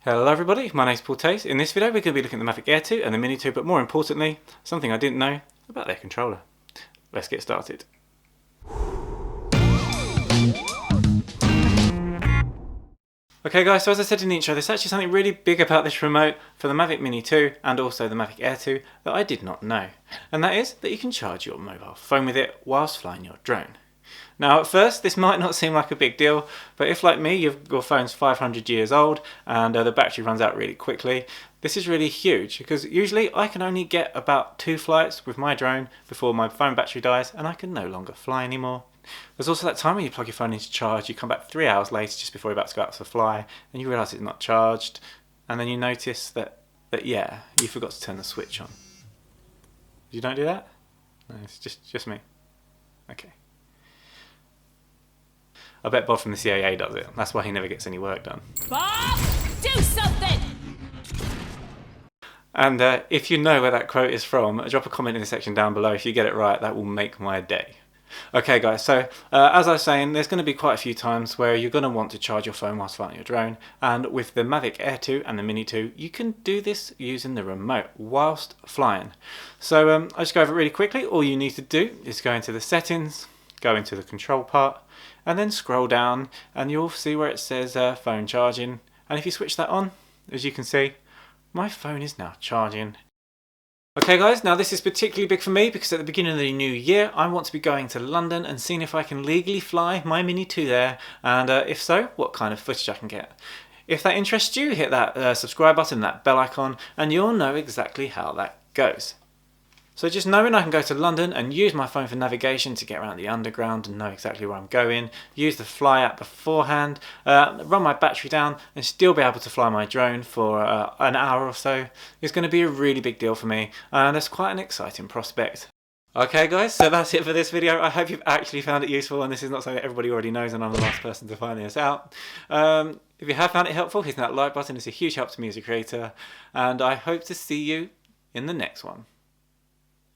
Hello everybody, my name's Paul Tace. In this video we're going to be looking at the Mavic Air 2 and the Mini 2, but more importantly, something I didn't know about their controller. Let's get started. Okay guys, so as I said in the intro, there's actually something really big about this remote for the Mavic Mini 2 and also the Mavic Air 2 that I did not know. And that is that you can charge your mobile phone with it whilst flying your drone. Now at first this might not seem like a big deal, but if like me your phone's 500 years old and the battery runs out really quickly, this is really huge because usually I can only get about 2 flights with my drone before my phone battery dies and I can no longer fly anymore. There's also that time when you plug your phone into charge, you come back 3 hours later just before you're about to go out to fly and you realise it's not charged, and then you notice that yeah, you forgot to turn the switch on. You don't do that? No, it's just me. Okay. I bet Bob from the CIA does it. That's why he never gets any work done. Bob, do something! And if you know where that quote is from, drop a comment in the section down below. If you get it right, that will make my day. Okay guys, so as I was saying, there's going to be quite a few times where you're going to want to charge your phone whilst flying your drone, and with the Mavic Air 2 and the Mini 2 you can do this using the remote whilst flying. So I'll just go over it really quickly. All you need to do is go into the settings, go into the control part, and then scroll down and you'll see where it says phone charging, and if you switch that on, as you can see, my phone is now charging. Okay guys, now this is particularly big for me because at the beginning of the new year I want to be going to London and seeing if I can legally fly my Mini 2 there, and if so, what kind of footage I can get. If that interests you, hit that subscribe button, that bell icon, and you'll know exactly how that goes. So just knowing I can go to London and use my phone for navigation to get around the underground and know exactly where I'm going, use the Fly app beforehand, run my battery down and still be able to fly my drone for an hour or so is going to be a really big deal for me, and it's quite an exciting prospect. Okay guys, so that's it for this video. I hope you've actually found it useful and this is not something that everybody already knows and I'm the last person to find this out. If you have found it helpful, hitting that like button is a huge help to me as a creator, and I hope to see you in the next one.